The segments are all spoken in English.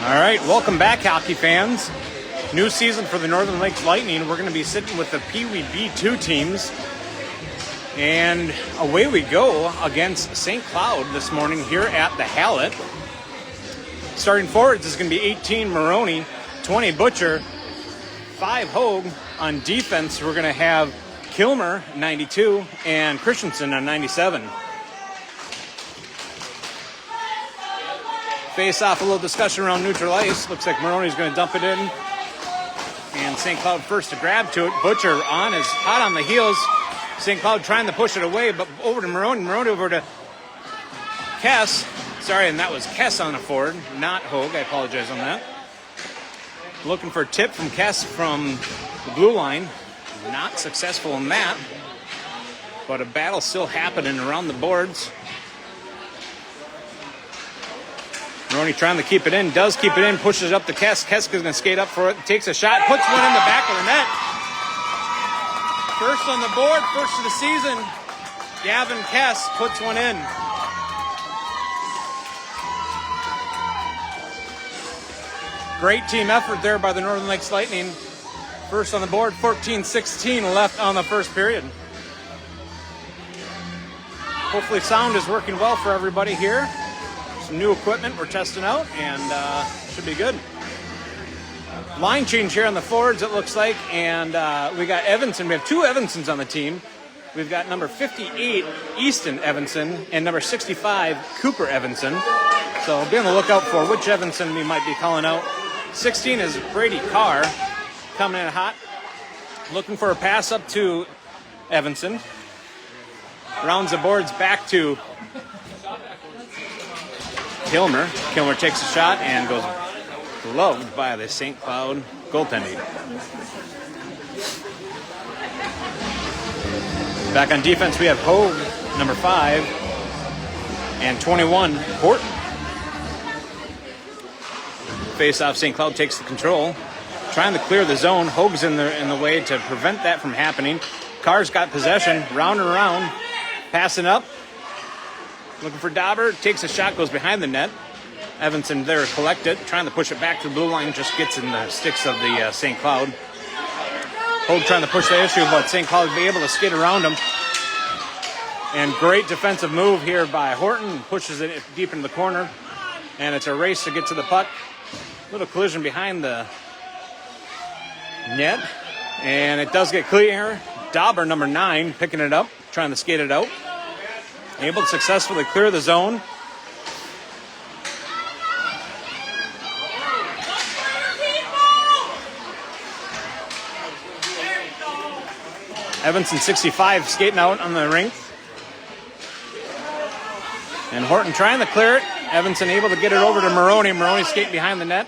All right, welcome back, hockey fans. New season for the Northern Lakes Lightning. We're going to be sitting with the Pee Wee B2 teams. And away we go against St. Cloud this morning here at the Hutt. Starting forwards is going to be 18 Moroni, 20 Butcher, 5 Hogue. On defense, we're going to have Kilmer, 92, and Christensen on 97. Face off, a little discussion around neutral ice. Looks like Moroni's going to dump it in. And St. Cloud first to grab to it. Butcher on is hot on the heels. St. Cloud trying to push it away, but over to Moroni. Moroni over to Kes. Sorry, and that was Kes on the forward, not Hogue. I apologize on that. Looking for a tip from Kes from the blue line. Not successful in that. But a battle still happening around the boards. Moroni trying to keep it in, does keep it in, pushes it up to Kes. Kes is going to skate up for it, takes a shot, puts one in the back of the net. First on the board, first of the season. Gavin Kes puts one in. Great team effort there by the Northern Lakes Lightning. First on the board, 14-16 left on the first period. Hopefully sound is working well for everybody here. Some new equipment we're testing out, and should be good. Line change here on the forwards, it looks like, and we got Evanson. We have two Evansons on the team. We've got number 58, Easton Evanson, and number 65, Cooper Evanson. So be on the lookout for which Evanson we might be calling out. 16 is Brady Carr, coming in hot. Looking for a pass up to Evanson. Rounds the boards back to Kilmer. Kilmer takes a shot and goes gloved by the St. Cloud goaltending. Back on defense, we have Hogue, number 5, and 21, Horton. Face-off, St. Cloud takes the control. Trying to clear the zone. Hogue's in the way to prevent that from happening. Carr's got possession, round and around, passing up. Looking for Dauber, takes a shot, goes behind the net. Evanson there to collect it, trying to push it back to the blue line, just gets in the sticks of the St. Cloud. Hogue trying to push the issue, but St. Cloud will be able to skid around him. And great defensive move here by Horton, pushes it deep into the corner. And it's a race to get to the puck. Little collision behind the net. And it does get clear. Dauber, number 9, picking it up, trying to skate it out. Able to successfully clear the zone. Evanson, 65, skating out on the rink. And Horton trying to clear it. Evanson able to get it over to Moroni. Moroni skating behind the net.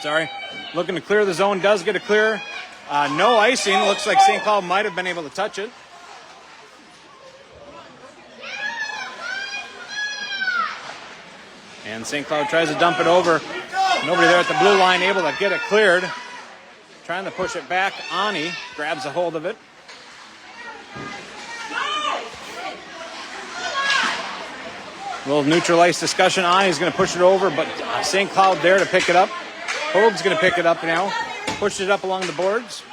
Sorry. Looking to clear the zone. Does get a clear. No icing. Looks like St. Cloud might have been able to touch it. And St. Cloud tries to dump it over. Nobody there at the blue line able to get it cleared. Trying to push it back. Ani grabs a hold of it. A little neutral ice discussion. Ani's going to push it over, but St. Cloud there to pick it up. Hogue's going to pick it up now. Push it up along the boards.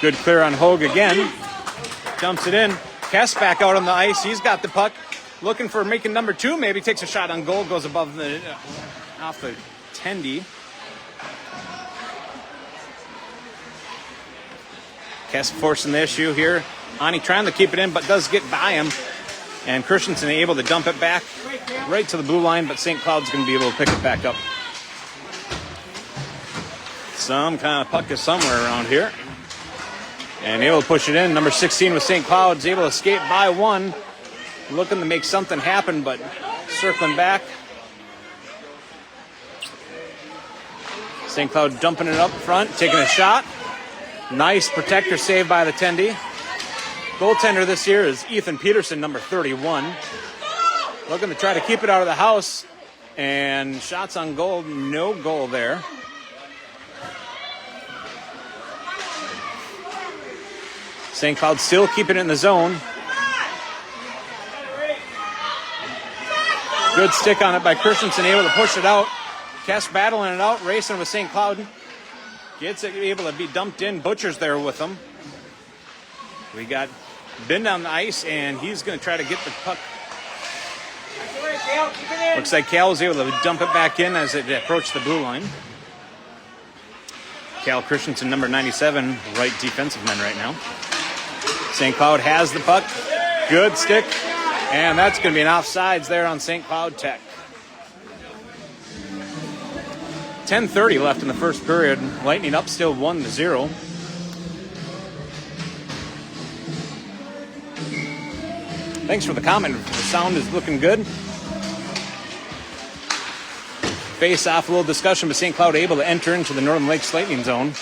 Good clear on Hogue again. Dumps it in. Kes back out on the ice. He's got the puck. Looking for making number 2. Maybe takes a shot on goal. Goes above the off the tendy. Kes forcing the issue here. Ani trying to keep it in, but does get by him. And Christensen able to dump it back right to the blue line, but St. Cloud's going to be able to pick it back up. Some kind of puck is somewhere around here. And able to push it in. Number 16 with St. Cloud's able to skate by one. Looking to make something happen, but circling back. St. Cloud dumping it up front, taking a shot. Nice protector save by the Tendy. Goaltender this year is Ethan Peterson, number 31. Looking to try to keep it out of the house. And shots on goal, no goal there. St. Cloud still keeping it in the zone. Good stick on it by Christensen, able to push it out. Kes battling it out, racing with St. Cloud. Gets it able to be dumped in. Butcher's there with him. We got Ben on the ice, and he's going to try to get the puck. Looks like Cal was able to dump it back in as it approached the blue line. Cal Christensen, number 97, right defensive man right now. St. Cloud has the puck. Good stick. And that's going to be an offsides there on St. Cloud Tech. 10:30 left in the first period. Lightning up still 1-0. Thanks for the comment. The sound is looking good. Face off, a little discussion, but St. Cloud able to enter into the Northern Lakes Lightning zone.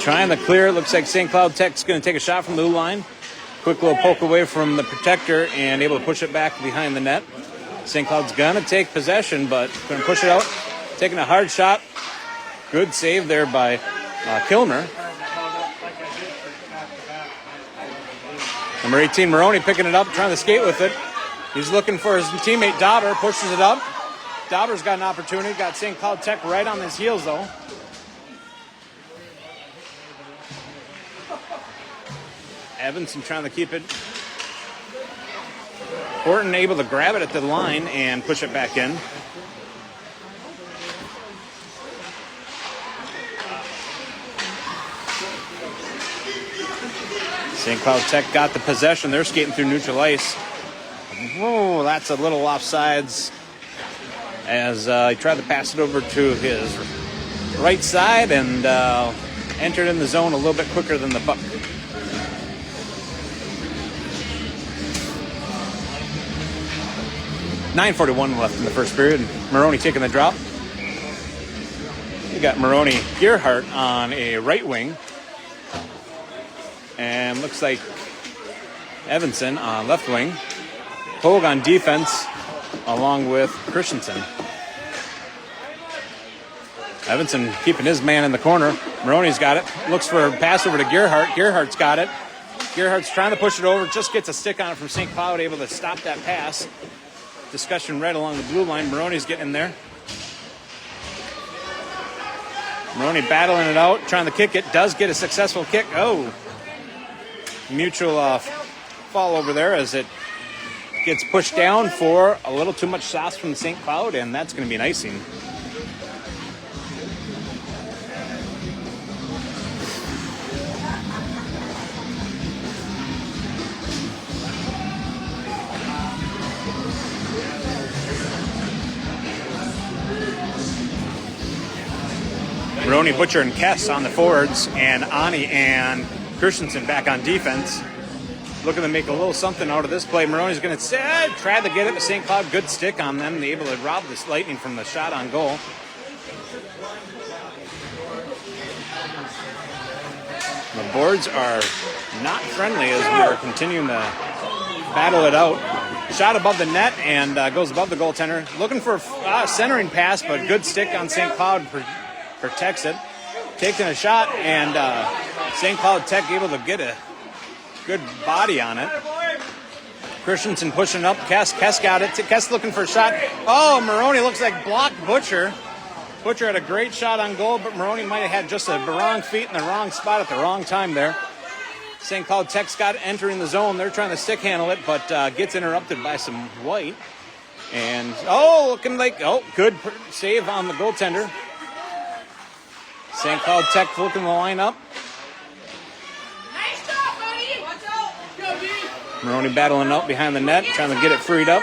Trying to clear. It looks like St. Cloud Tech's going to take a shot from the blue line. Quick little poke away from the protector and able to push it back behind the net. St. Cloud's going to take possession, but going to push it out. Taking a hard shot. Good save there by Kilmer. Number 18, Moroni, picking it up, trying to skate with it. He's looking for his teammate Dauber, pushes it up. Dauber's got an opportunity. Got St. Cloud Tech right on his heels, though. Evanson trying to keep it. Horton able to grab it at the line and push it back in. St. Cloud Tech got the possession. They're skating through neutral ice. Oh, that's a little offsides as he tried to pass it over to his right side and entered in the zone a little bit quicker than the puck. .9:41 left in the first period. Moroni taking the drop. We got Moroni Gerhardt on a right wing. And looks like Evanson on left wing. Hogue on defense along with Christensen. Evanson keeping his man in the corner. Moroni's got it. Looks for a pass over to Gerhardt. Gerhardt's got it. Gerhardt's trying to push it over. Just gets a stick on it from St. Cloud, able to stop that pass. Discussion right along the blue line. Moroni's getting in there. Moroni battling it out, trying to kick it. Does get a successful kick. Oh, mutual fall over there as it gets pushed down for a little too much sauce from St. Cloud, and that's going to be an icing. Moroni, Butcher, and Kes on the forwards, and Ani and Christensen back on defense. Looking to make a little something out of this play. Moroni's going to try to get it to St. Cloud. Good stick on them. They're able to rob this Lightning from the shot on goal. The boards are not friendly as we are continuing to battle it out. Shot above the net and goes above the goaltender. Looking for a centering pass, but good stick on St. Cloud. Protects it. Taking a shot, and St. Cloud Tech able to get a good body on it. Christensen pushing up. Kes got it. Kes looking for a shot. Oh, Moroni looks like blocked Butcher. Butcher had a great shot on goal, but Moroni might have had just the wrong feet in the wrong spot at the wrong time there. St. Cloud Tech's got entering the zone. They're trying to stick handle it, but gets interrupted by some white. And, looking like, good save on the goaltender. St. Cloud Tech looking to line up. Nice job, buddy. Watch out. Go, D. Moroni battling out behind the net, trying to get it freed up.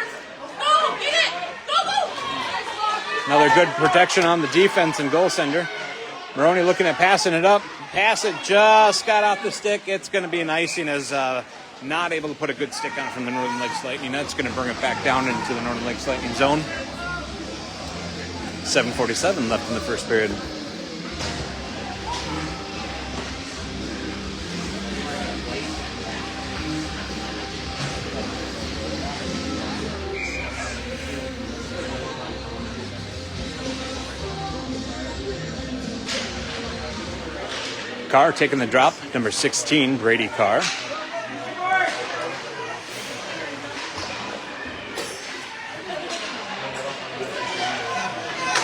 Go, get it. Go. Another good protection on the defense and goal sender. Moroni looking at passing it up. Pass it just got off the stick. It's going to be an icing as not able to put a good stick on it from the Northern Lakes Lightning. That's going to bring it back down into the Northern Lakes Lightning zone. 7:47 left in the first period. Carr taking the drop, number 16, Brady Carr.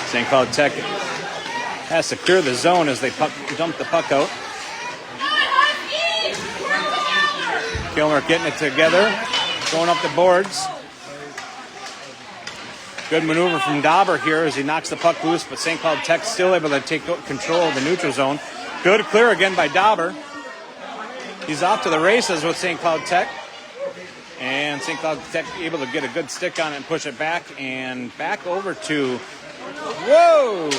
St. Cloud Tech has to clear the zone as they dump the puck out. Kilmer getting it together, going up the boards. Good maneuver from Dauber here as he knocks the puck loose, but St. Cloud Tech still able to take control of the neutral zone. Good clear again by Dauber. He's off to the races with St. Cloud Tech. And St. Cloud Tech able to get a good stick on it and push it back. And back over to... Whoa!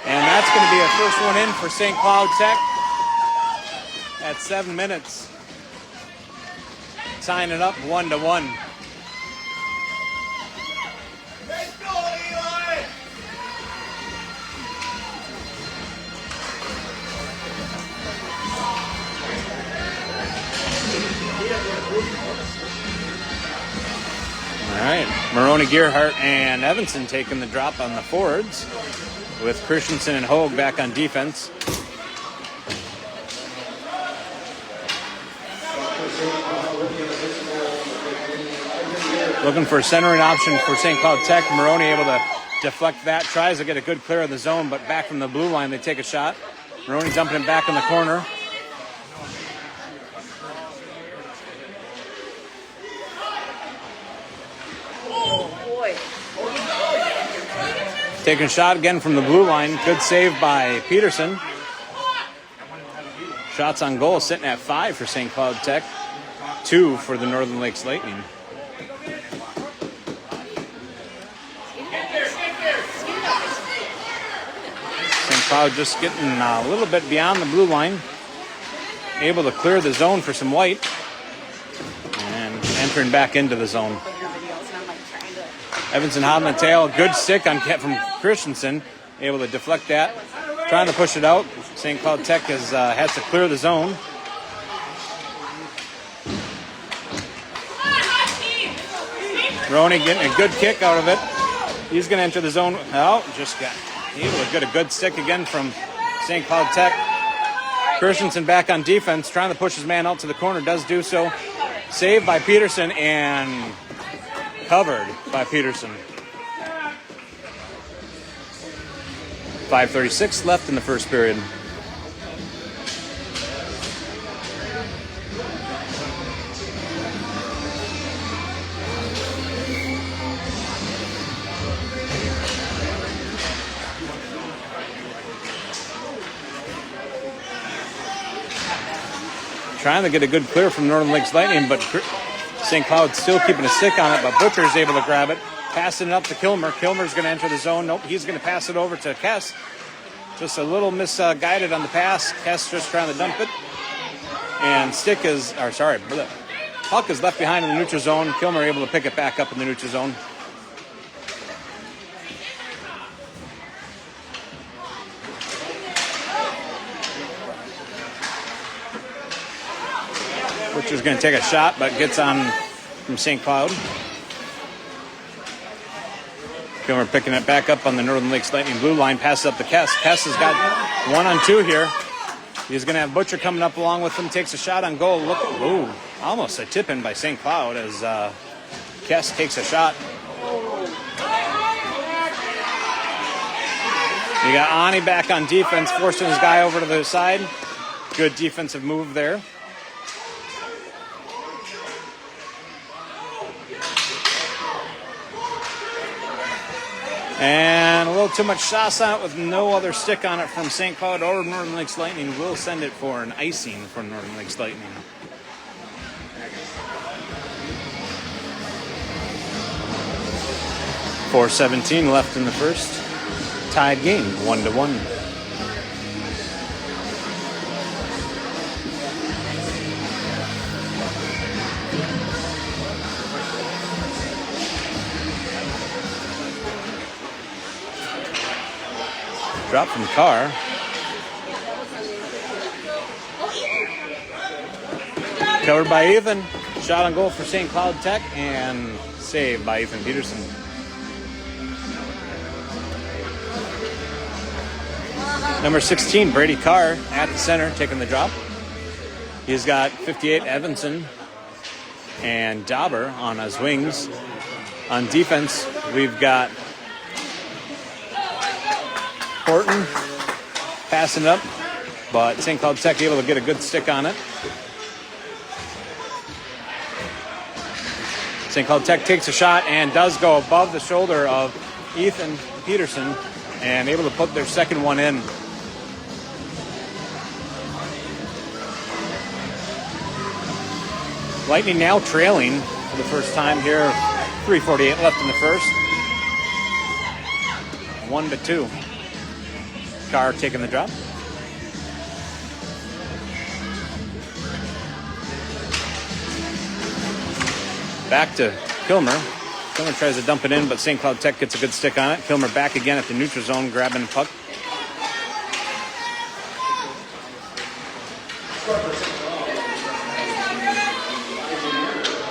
And that's going to be a first one in for St. Cloud Tech at 7 minutes. Tying it up 1-1. All right, Moroni, Gerhardt, and Evanson taking the drop on the forwards, with Christensen and Hogue back on defense. Looking for a centering option for St. Cloud Tech. Moroni able to deflect that, tries to get a good clear of the zone, but back from the blue line they take a shot. Moroni dumping it back in the corner. Taking a shot again from the blue line. Good save by Peterson. Shots on goal sitting at 5 for St. Cloud Tech. 2 for the Northern Lakes Lightning. St. Cloud just getting a little bit beyond the blue line. Able to clear the zone for some white. And entering back into the zone. Evanson hot on the tail. Good stick on from Christensen. Able to deflect that. Trying to push it out. St. Cloud Tech has to clear the zone. Moroni getting a good kick out of it. He's going to enter the zone. Oh, just got able to get a good stick again from St. Cloud Tech. Christensen back on defense, trying to push his man out to the corner. Does do so. Saved by Peterson and covered by Peterson. 5:36 left in the first period. Trying to get a good clear from Northern Lakes Lightning, but St. Cloud still keeping a stick on it, but Butcher's able to grab it. Passing it up to Kilmer. Kilmer's going to enter the zone. Nope, he's going to pass it over to Kes. Just a little misguided on the pass. Kes just trying to dump it. And puck is left behind in the neutral zone. Kilmer able to pick it back up in the neutral zone. Butcher's going to take a shot, but gets on from St. Cloud. Kilmer picking it back up on the Northern Lakes Lightning blue line. Passes up to Kes. Kes has got 1-on-2 here. He's going to have Butcher coming up along with him. Takes a shot on goal. Look, ooh, almost a tip in by St. Cloud as Kes takes a shot. You got Ani back on defense, forcing his guy over to the side. Good defensive move there. And a little too much sauce on it with no other stick on it from St. Cloud or Northern Lakes Lightning. Will send it for an icing for Northern Lakes Lightning. .4:17 left in the first. Tied game, 1-1. Drop from Carr. Covered by Ethan. Shot on goal for St. Cloud Tech and saved by Ethan Peterson. Number 16, Brady Carr at the center, taking the drop. He's got 58, Evanson, and Dauber on his wings. On defense, we've got Horton passing up, but St. Cloud Tech able to get a good stick on it. St. Cloud Tech takes a shot and does go above the shoulder of Ethan Peterson and able to put their second one in. Lightning now trailing for the first time here. 3:48 left in the first. 1-2. Carr taking the drop. Back to Kilmer. Kilmer tries to dump it in, but St. Cloud Tech gets a good stick on it. Kilmer back again at the neutral zone, grabbing the puck.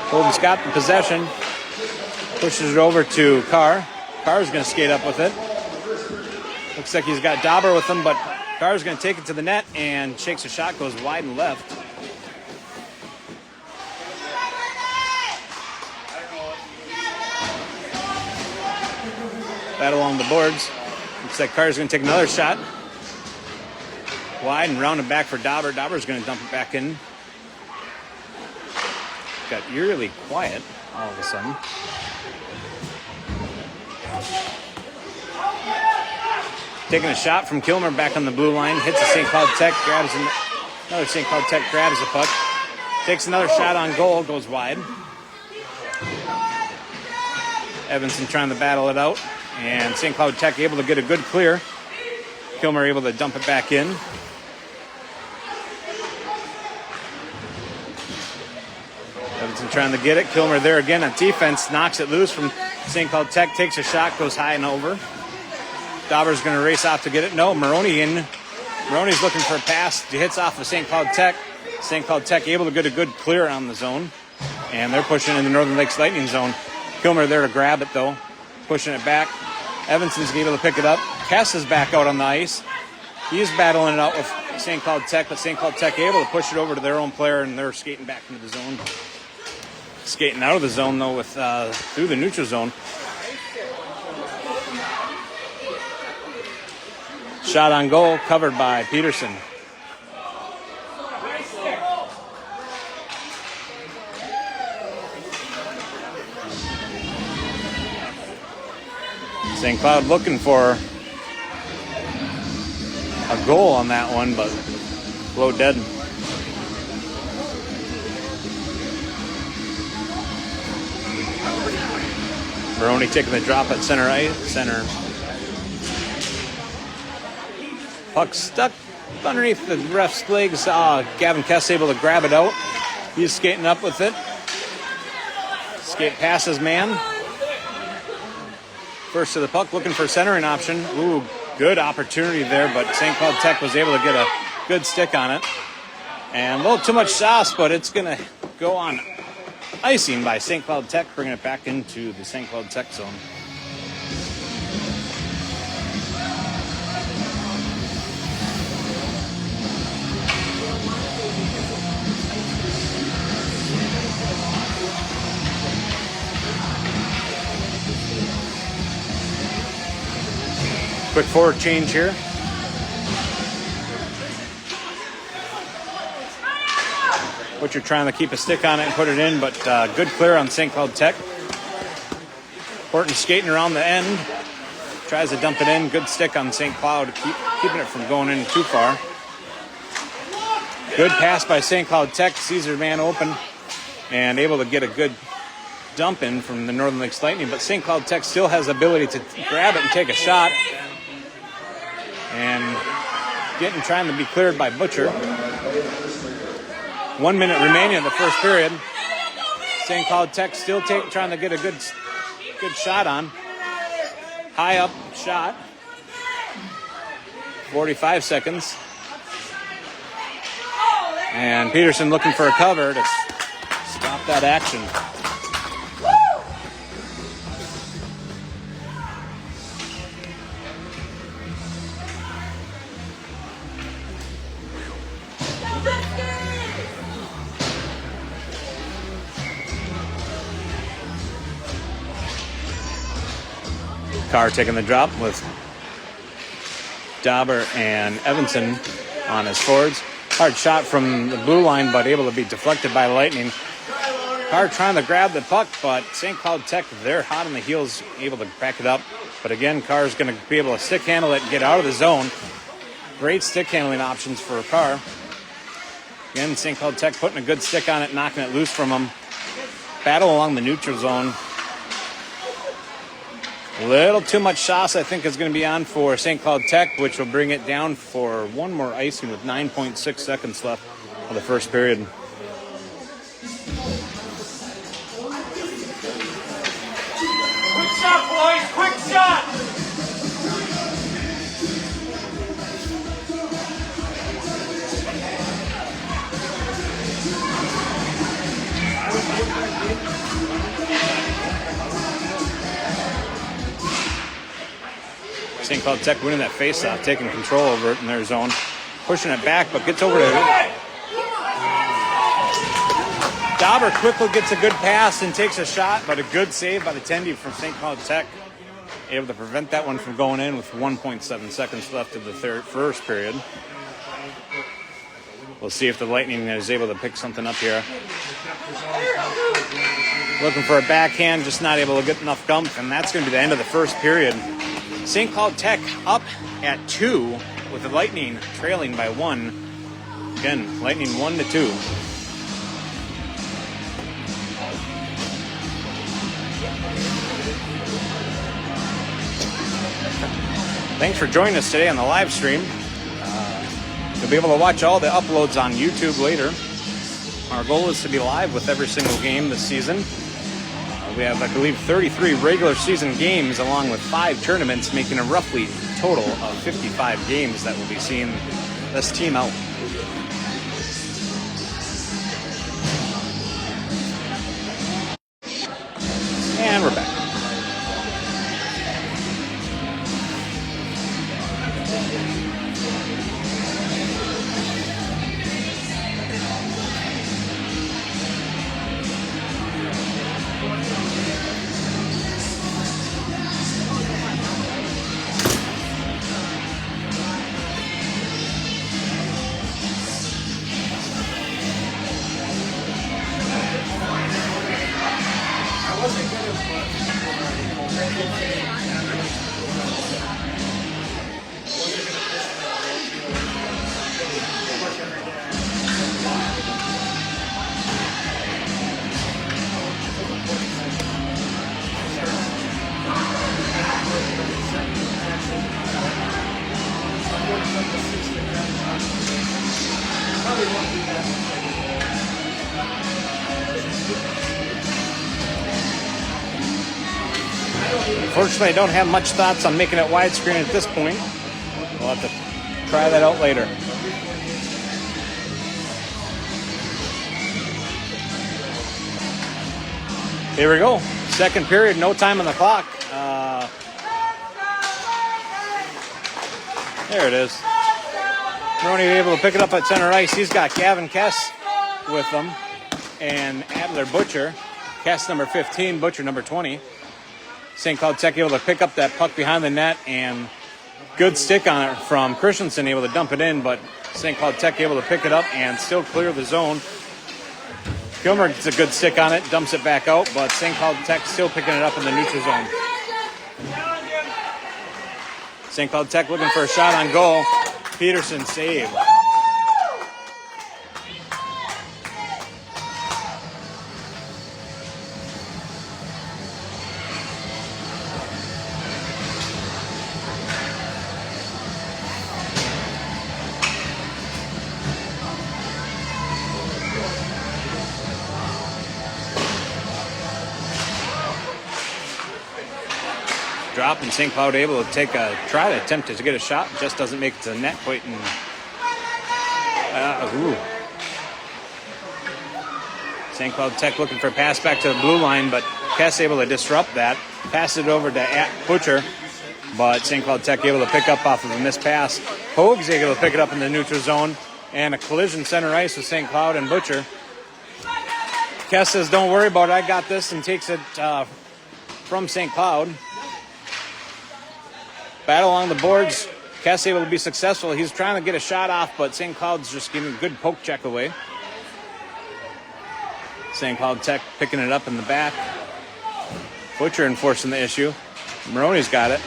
Holden's got the possession. Pushes it over to Carr. Carr's going to skate up with it. Looks like he's got Dauber with him, but Carr's going to take it to the net and shakes a shot, goes wide and left. Battle along the boards. Looks like Carr's going to take another shot. Wide and round it back for Dauber. Dauber's going to dump it back in. Got eerily quiet all of a sudden. Taking a shot from Kilmer back on the blue line. Hits a St. Cloud Tech. Another St. Cloud Tech grabs the puck. Takes another shot on goal. Goes wide. Evanson trying to battle it out. And St. Cloud Tech able to get a good clear. Kilmer able to dump it back in. Evanson trying to get it. Kilmer there again on defense. Knocks it loose from St. Cloud Tech. Takes a shot. Goes high and over. Dauber's going to race off to get it. No, Moroni in. Moroni's looking for a pass. He hits off of St. Cloud Tech. St. Cloud Tech able to get a good clear on the zone. And they're pushing in the Northern Lakes Lightning zone. Kilmer there to grab it, though. Pushing it back. Evanson's able to pick it up. Kes is back out on the ice. He's battling it out with St. Cloud Tech, but St. Cloud Tech able to push it over to their own player, and they're skating back into the zone. Skating out of the zone, though, with through the neutral zone. Shot on goal, covered by Peterson. St. Cloud looking for a goal on that one, but low dead. Moroni taking the drop at center center. Puck stuck underneath the ref's legs. Gavin Kes able to grab it out. He's skating up with it. Skate past his man. First to the puck, looking for centering option. Ooh, good opportunity there, but St. Cloud Tech was able to get a good stick on it. And a little too much sauce, but it's going to go on icing by St. Cloud Tech, bringing it back into the St. Cloud Tech zone. Quick forward change here. Butcher trying to keep a stick on it and put it in, but good clear on St. Cloud Tech. Horton skating around the end. Tries to dump it in. Good stick on St. Cloud, keeping it from going in too far. Good pass by St. Cloud Tech. Sees their man open and able to get a good dump in from the Northern Lakes Lightning, but St. Cloud Tech still has the ability to grab it and take a shot. And trying to be cleared by Butcher. 1 minute remaining in the first period. St. Cloud Tech still trying to get a good shot on. High up shot. 45 seconds. And Peterson looking for a cover to stop that action. Carr taking the drop with Dauber and Evanson on his forwards. Hard shot from the blue line, but able to be deflected by Lightning. Carr trying to grab the puck, but St. Cloud Tech, they're hot on the heels, able to back it up. But again, Carr's going to be able to stick handle it and get out of the zone. Great stick handling options for Carr. Again, St. Cloud Tech putting a good stick on it, knocking it loose from him. Battle along the neutral zone. A little too much sauce, I think, is going to be on for St. Cloud Tech, which will bring it down for one more icing with 9.6 seconds left of the first period. Quick shot, boys! Quick shot! St. Cloud Tech winning that faceoff, taking control over it in their zone, pushing it back, but gets over to Dauber. Quickly gets a good pass and takes a shot, but a good save by the tendy from St. Cloud Tech. Able to prevent that one from going in with 1.7 seconds left of the first period. We'll see if the Lightning is able to pick something up here. Looking for a backhand, just not able to get enough gump, and that's going to be the end of the first period. St. Cloud Tech up at 2 with the Lightning trailing by 1. Again, Lightning 1-2. Thanks for joining us today on the live stream. You'll be able to watch all the uploads on YouTube later. Our goal is to be live with every single game this season. We have, I believe, 33 regular season games along with 5 tournaments, making a roughly total of 55 games that will be seeing this team out. And we're back. Unfortunately, I don't have much thoughts on making it widescreen at this point. We'll have to try that out later. Here we go. Second period, no time on the clock. There it is. Moroni able to pick it up at center ice. He's got Gavin Kes with him and Adler Butcher. Kes number 15, Butcher number 20. St. Cloud Tech able to pick up that puck behind the net, and good stick on it from Christensen, able to dump it in, but St. Cloud Tech able to pick it up and still clear the zone. Gilmer gets a good stick on it, dumps it back out, but St. Cloud Tech still picking it up in the neutral zone. St. Cloud Tech looking for a shot on goal. Peterson save. Drop, and St. Cloud able to try to attempt to get a shot, just doesn't make it to the net quite. And St. Cloud Tech looking for a pass back to the blue line, but Kes able to disrupt that, pass it over to Butcher, but St. Cloud Tech able to pick up off of a missed pass. Hogue's able to pick it up in the neutral zone, and a collision center ice with St. Cloud and Butcher. Kes says, "Don't worry about it, I got this," and takes it from St. Cloud. Battle along the boards. Kes able to be successful. He's trying to get a shot off, but St. Cloud's just giving a good poke check away. St. Cloud Tech picking it up in the back. Butcher enforcing the issue. Moroni's got it.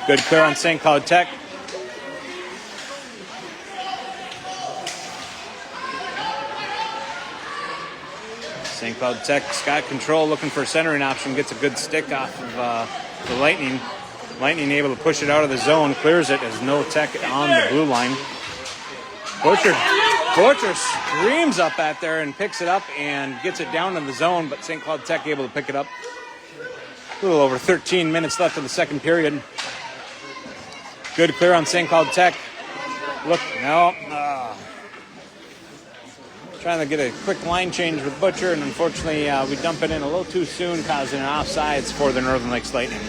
Good clear on St. Cloud Tech. St. Cloud Tech's got control, looking for a centering option, gets a good stick off of the Lightning. Lightning able to push it out of the zone, clears it as no Tech on the blue line. Butcher screams up at there and picks it up and gets it down in the zone, but St. Cloud Tech able to pick it up. A little over 13 minutes left in the second period. Good clear on St. Cloud Tech. Look, no. Trying to get a quick line change with Butcher, and unfortunately we dump it in a little too soon, causing an offsides for the Northern Lakes Lightning.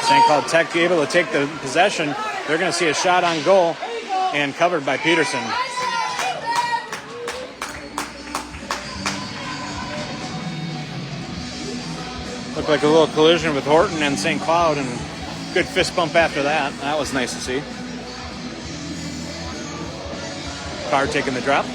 St. Cloud Tech able to take the possession. They're going to see a shot on goal and covered by Peterson. Looked like a little collision with Horton and St. Cloud, and good fist bump after that. That was nice to see. Carr taking the drop.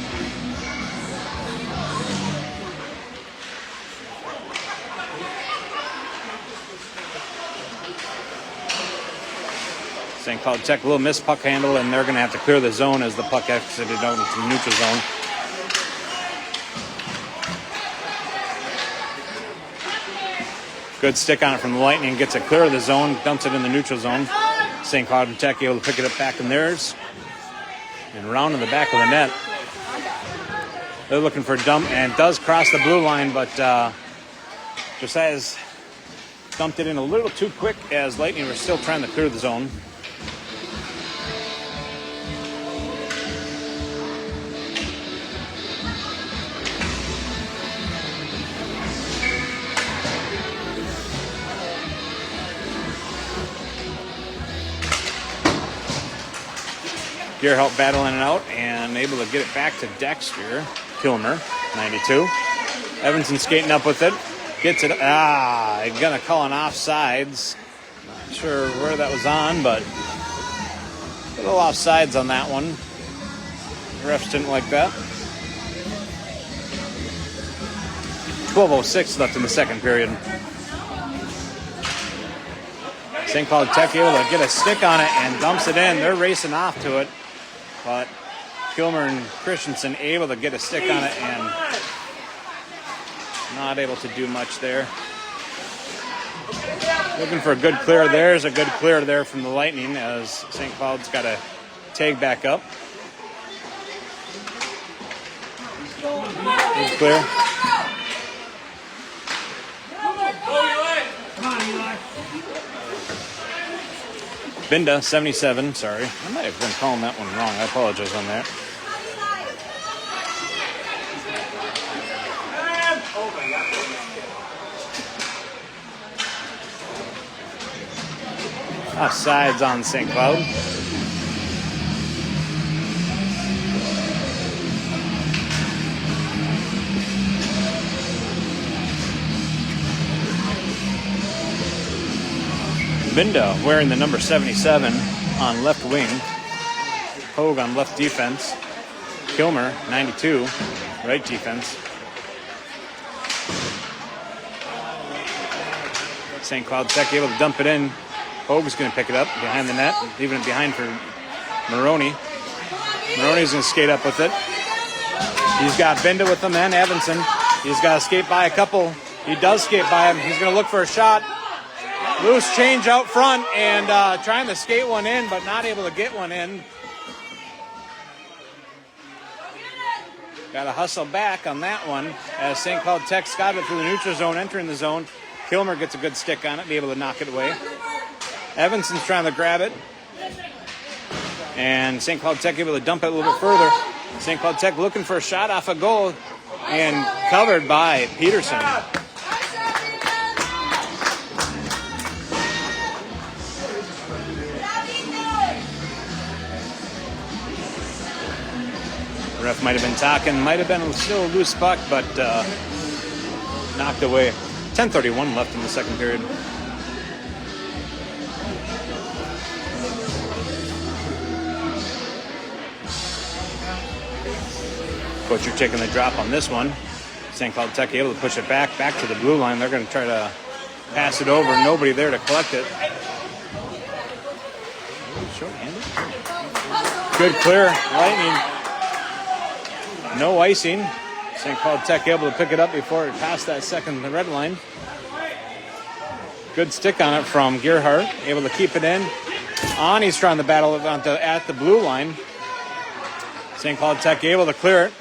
St. Cloud Tech, a little missed puck handle, and they're going to have to clear the zone as the puck exited out into the neutral zone. Good stick on it from the Lightning, gets it clear of the zone, dumps it in the neutral zone. St. Cloud Tech able to pick it up back in theirs. And round in the back of the net. They're looking for a dump, and does cross the blue line, but Josiah's dumped it in a little too quick as Lightning were still trying to clear the zone. Yer helped battling it out and able to get it back to Dexter. Kilmer, 92. Evanson skating up with it. Gets it. Gonna call an offsides. Not sure where that was on, but a little offsides on that one. The refs didn't like that. 12:06 left in the second period. St. Cloud Tech able to get a stick on it and dumps it in. They're racing off to it, but Kilmer and Christensen able to get a stick on it and not able to do much there. Looking for a good clear. There's a good clear there from the Lightning as St. Cloud's got to tag back up. Good clear. Binda, 77, sorry. I might have been calling that one wrong. I apologize on that. Offsides on St. Cloud. Binda wearing the number 77 on left wing. Hogue on left defense. Kilmer, 92, right defense. St. Cloud Tech able to dump it in. Hogue's going to pick it up behind the net, leaving it behind for Moroni. Moroni's going to skate up with it. He's got Binda with him and Evanson. He's got to skate by a couple. He does skate by him. He's going to look for a shot. Loose change out front and trying to skate one in, but not able to get one in. Got to hustle back on that one as St. Cloud Tech's got it through the neutral zone, entering the zone. Kilmer gets a good stick on it, be able to knock it away. Evanson's trying to grab it. And St. Cloud Tech able to dump it a little bit further. St. Cloud Tech looking for a shot off a goal. and covered by Peterson. Ref might have been talking, might have been still a loose puck, but knocked away. 10:31 left in the second period. Butcher taking the drop on this one. St. Cloud Tech able to push it back to the blue line. They're going to try to pass it over. Nobody there to collect it. Short-handed. Good clear. Lightning. No icing. St. Cloud Tech able to pick it up before it passed that second red line. Good stick on it from Gerhardt. Able to keep it in. Ani's trying to battle it at the blue line. St. Cloud Tech able to clear it.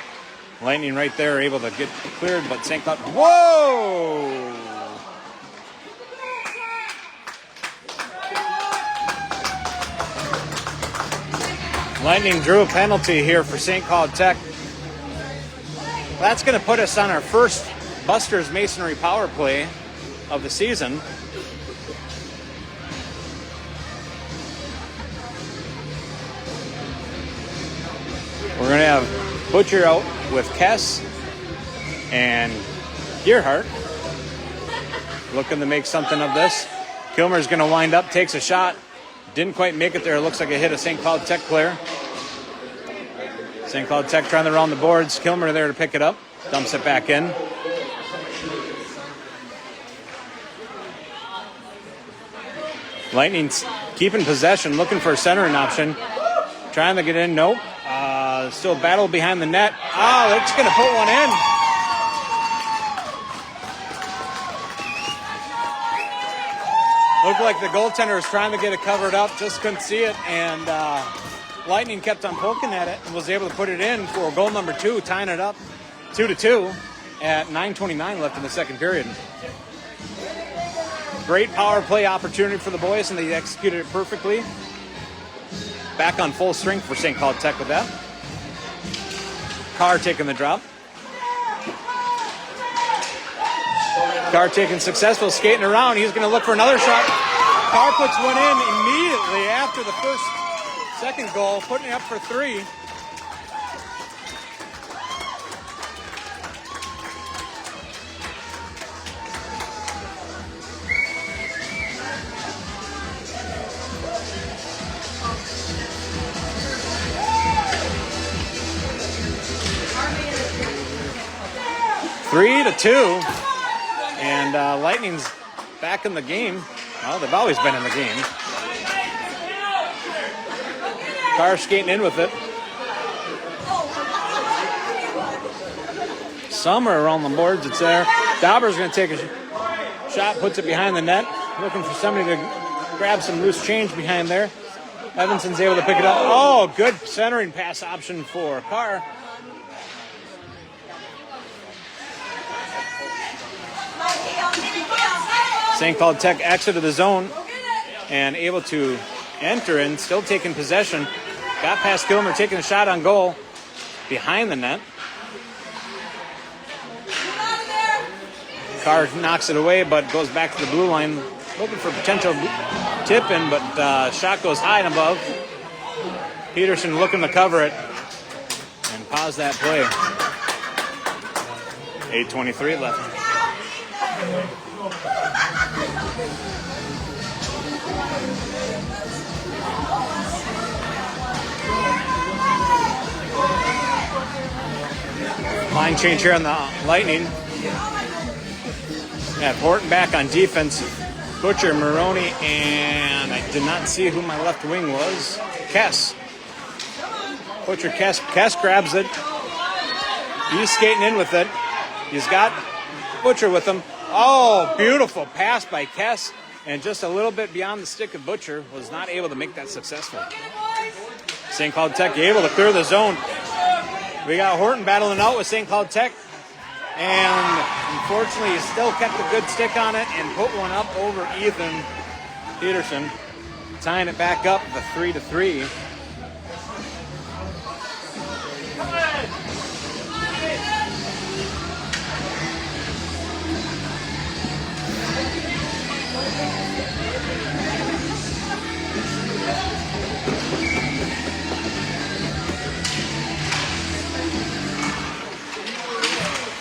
Lightning right there able to get cleared, but St. Cloud... Whoa! Lightning drew a penalty here for St. Cloud Tech. That's going to put us on our first Buster's Masonry power play of the season. We're going to have Butcher out with Kes and Gerhardt looking to make something of this. Kilmer's going to wind up, takes a shot. Didn't quite make it there. It looks like it hit a St. Cloud Tech player. St. Cloud Tech trying to round the boards. Kilmer there to pick it up. Dumps it back in. Lightning's keeping possession, looking for a centering option. Trying to get in. Nope. Still battle behind the net. Oh, they're just going to put one in. Looked like the goaltender was trying to get it covered up, just couldn't see it, and Lightning kept on poking at it and was able to put it in for goal number 2, tying it up 2-2 at 9:29 left in the second period. Great power play opportunity for the boys, and they executed it perfectly. Back on full strength for St. Cloud Tech with that. Carr taking the drop. Carr taking successful, skating around. He's going to look for another shot. Carr puts one in immediately after the second goal, putting it up for 3. Three to 2, and Lightning's back in the game. Well, they've always been in the game. Carr skating in with it. Somewhere around the boards, it's there. Dauber's going to take a shot, puts it behind the net, looking for somebody to grab some loose change behind there. Evanson's able to pick it up. Oh, good centering pass option for Carr. St. Cloud Tech exited the zone and able to enter in, still taking possession. Got past Kilmer, taking a shot on goal behind the net. Carr knocks it away, but goes back to the blue line, looking for potential tip-in, but shot goes high and above. Peterson looking to cover it and pause that play. 8:23 left. Line change here on the Lightning. We have Horton back on defense. Butcher, Moroni, and I did not see who my left wing was. Kes. Butcher, Kes. Kes grabs it. He's skating in with it. He's got Butcher with him. Oh, beautiful pass by Kes. And just a little bit beyond the stick of Butcher. Was not able to make that successful. St. Cloud Tech able to clear the zone. We got Horton battling out with St. Cloud Tech. And unfortunately, he still kept a good stick on it and put one up over Ethan Peterson. Tying it back up, the 3-3.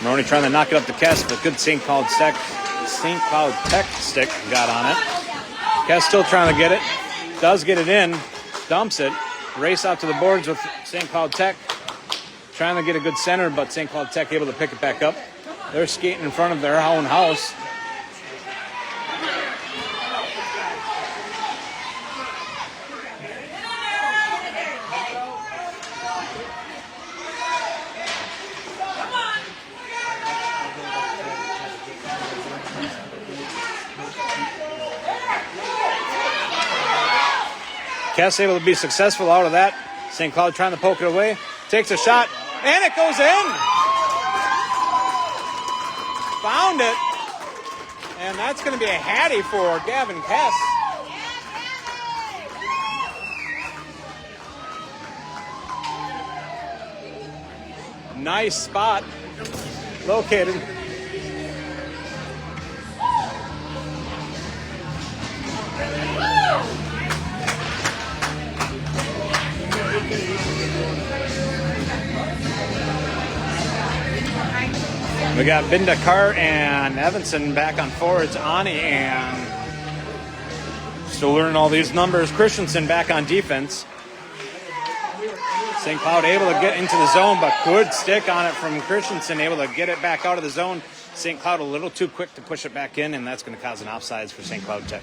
Moroni trying to knock it up to Kes, but good St. Cloud Tech stick got on it. Kes still trying to get it. Does get it in. Dumps it. Race out to the boards with St. Cloud Tech. Trying to get a good center, but St. Cloud Tech able to pick it back up. They're skating in front of their own house. Kes able to be successful out of that. St. Cloud trying to poke it away. Takes a shot, and it goes in. Found it. And that's going to be a hattie for Gavin Kes. Nice spot. Located. We got Binda, Carr, and Evanson back on forwards. Ani and still learning all these numbers. Christensen back on defense. St. Cloud able to get into the zone, but good stick on it from Christensen, able to get it back out of the zone. St. Cloud a little too quick to push it back in, and that's going to cause an offsides for St. Cloud Tech.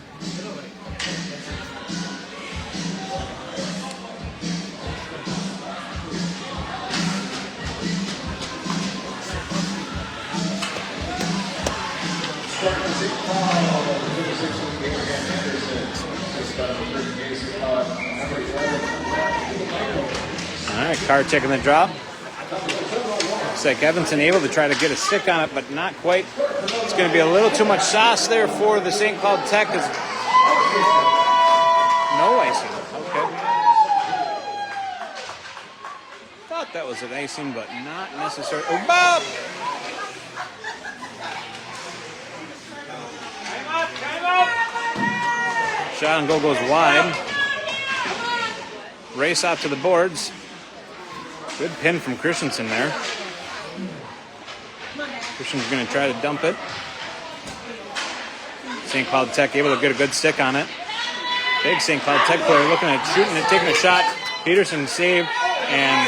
All right, Carr taking the drop. Looks like Evanson able to try to get a stick on it, but not quite. It's going to be a little too much sauce there for the St. Cloud Tech. No icing. Okay. Thought that was an icing, but not necessarily. Oh, Bob! Shot and goal goes wide. Race out to the boards. Good pin from Christensen there. Christensen's going to try to dump it. St. Cloud Tech able to get a good stick on it. Big St. Cloud Tech player looking at shooting it, taking a shot. Peterson saved and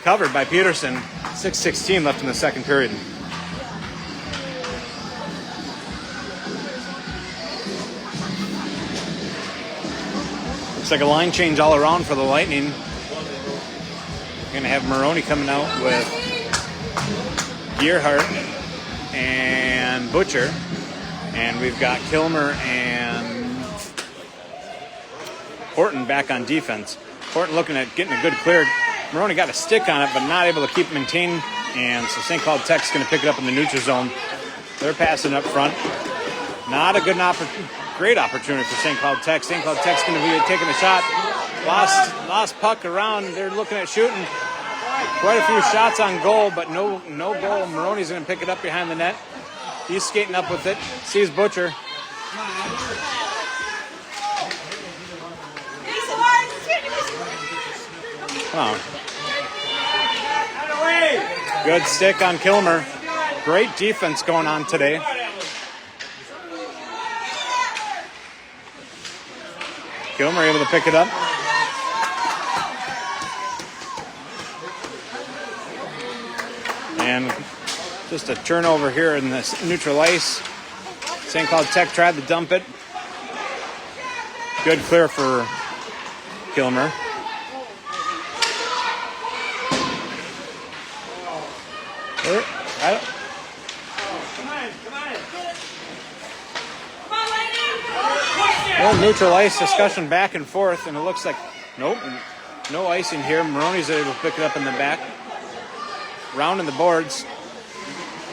covered by Peterson. 6:16 left in the second period. Looks like a line change all around for the Lightning. We're going to have Moroni coming out with Yer and Butcher. And we've got Kilmer and Horton back on defense. Horton looking at getting a good clear. Moroni got a stick on it, but not able to keep it maintained. And so St. Cloud Tech's going to pick it up in the neutral zone. They're passing up front. Not a good great opportunity for St. Cloud Tech. St. Cloud Tech's going to be taking a shot. Lost puck around. They're looking at shooting. Quite a few shots on goal, but no goal. Moroni's going to pick it up behind the net. He's skating up with it. Sees Butcher. Oh. Good stick on Kilmer. Great defense going on today. Kilmer able to pick it up. And just a turnover here in this neutral ice. St. Cloud Tech tried to dump it. Good clear for Kilmer. Well, neutral ice discussion back and forth, and it looks like nope, no icing here. Moroni's able to pick it up in the back, rounding the boards,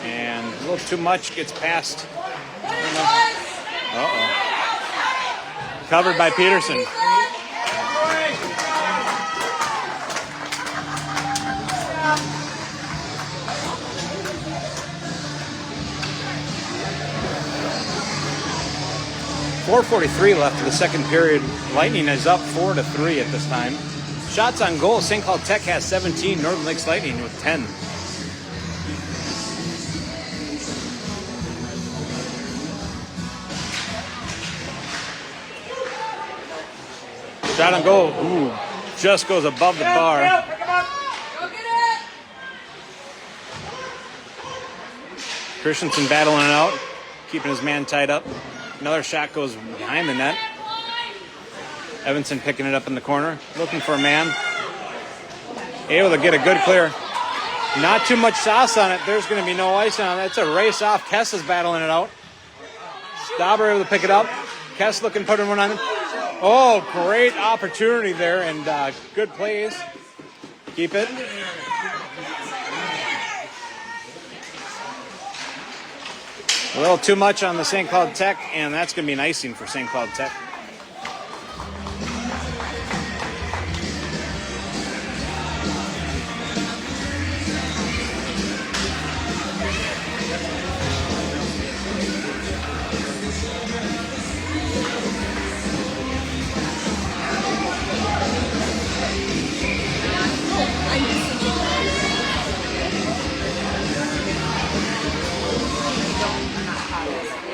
and a little too much gets past. Covered by Peterson. .443 left of the second period. Lightning is up 4-3 at this time. Shots on goal, St. Cloud Tech has 17, Northern Lakes Lightning with 10. Shot on goal, ooh, just goes above the bar. Go get it. Christensen battling it out, keeping his man tied up. Another shot goes behind the net. Evanson picking it up in the corner, looking for a man. Able to get a good clear. Not too much sauce on it. There's going to be no ice on it. It's a race off. Kes is battling it out. Dauber able to pick it up. Kes looking, putting one on him. Oh, great opportunity there and good plays. Keep it. A little too much on the St. Cloud Tech, and that's going to be an icing for St. Cloud Tech.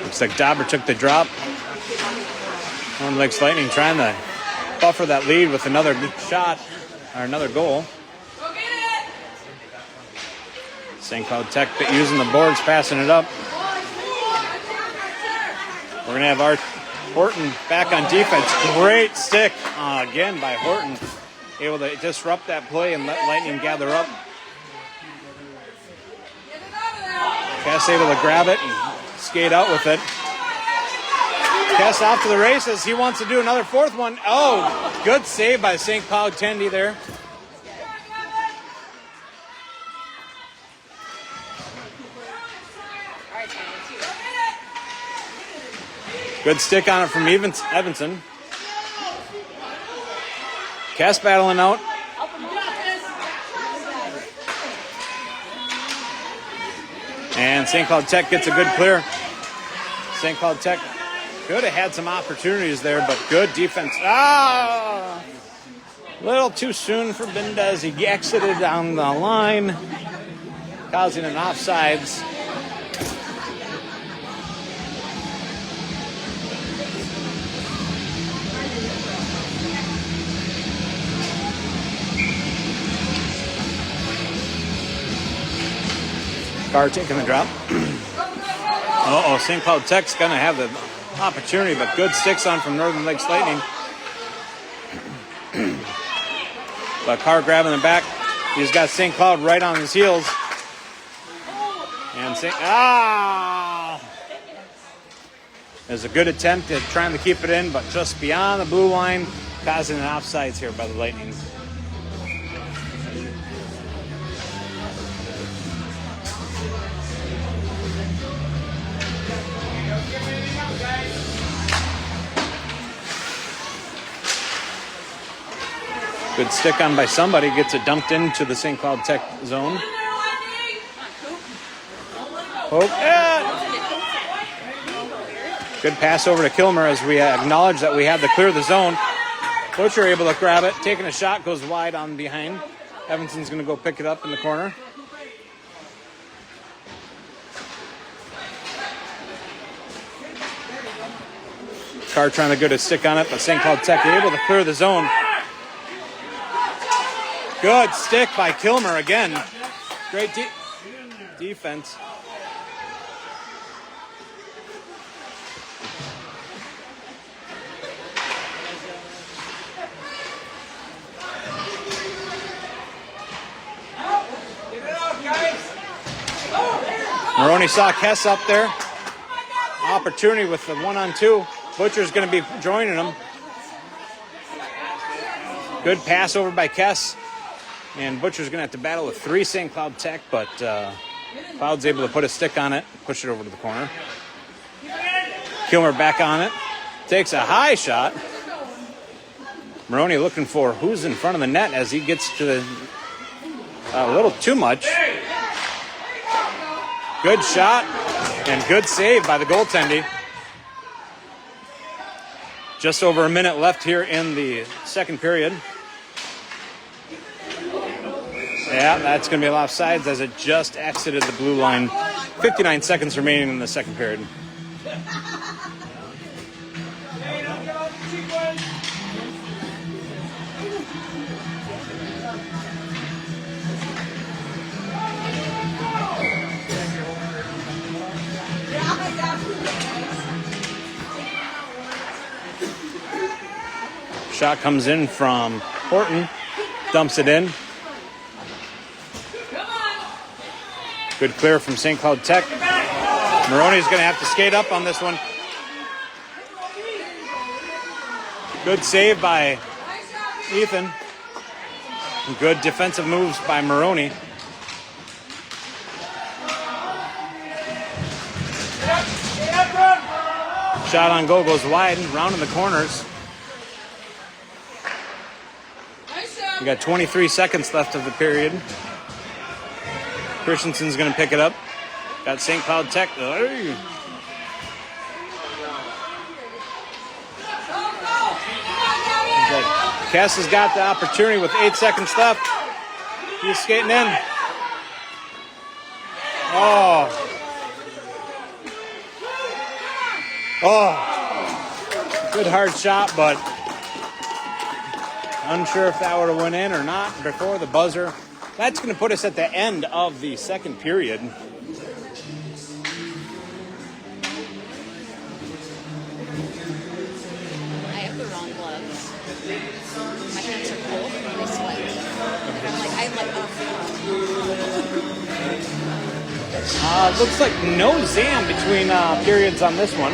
Looks like Dauber took the drop. Northern Lakes Lightning trying to buffer that lead with another shot or another goal. Go get it. St. Cloud Tech using the boards, passing it up. We're going to have our Horton back on defense. Great stick again by Horton. Able to disrupt that play and let Lightning gather up. Kes able to grab it and skate out with it. Kes off to the races. He wants to do another fourth one. Oh, good save by St. Cloud Tendy there. Good stick on it from Evanson. Kes battling out. And St. Cloud Tech gets a good clear. St. Cloud Tech could have had some opportunities there, but good defense. A little too soon for Binda as he exited down the line, causing an offsides. Carr taking the drop. St. Cloud Tech's going to have the opportunity, but good sticks on from Northern Lakes Lightning. But Carr grabbing the back. He's got St. Cloud right on his heels. And there's a good attempt at trying to keep it in, but just beyond the blue line, causing an offsides here by the Lightning. Good stick on by somebody, gets it dumped into the St. Cloud Tech zone. Good pass over to Kilmer as we acknowledge that we have to clear the zone. Butcher able to grab it, taking a shot, goes wide on behind. Evanson's going to go pick it up in the corner. Carr trying to get a stick on it, but St. Cloud Tech able to clear the zone. Good stick by Kilmer again. Great defense. Moroni saw Kes up there. Opportunity with the 1-on-2. Butcher's going to be joining him. Good pass over by Kes. And Butcher's going to have to battle with 3 St. Cloud Tech, but Cloud's able to put a stick on it, push it over to the corner. Kilmer back on it. Takes a high shot. Moroni looking for who's in front of the net as he gets to a little too much. Good shot and good save by the goaltender. Just over a minute left here in the second period. Yeah, that's going to be offsides as it just exited the blue line. 59 seconds remaining in the second period. Shot comes in from Horton, dumps it in. Good clear from St. Cloud Tech. Moroni's going to have to skate up on this one. Good save by Ethan. Good defensive moves by Moroni. Shot on goal goes wide, round in the corners. We got 23 seconds left of the period. Christensen's going to pick it up. Got St. Cloud Tech. Hey. Kes has got the opportunity with 8 seconds left. He's skating in. Oh. Good hard shot, but unsure if that would have went in or not before the buzzer. That's going to put us at the end of the second period. I have the wrong gloves. My hands are cold and they sweat. Looks like no Zam between periods on this one.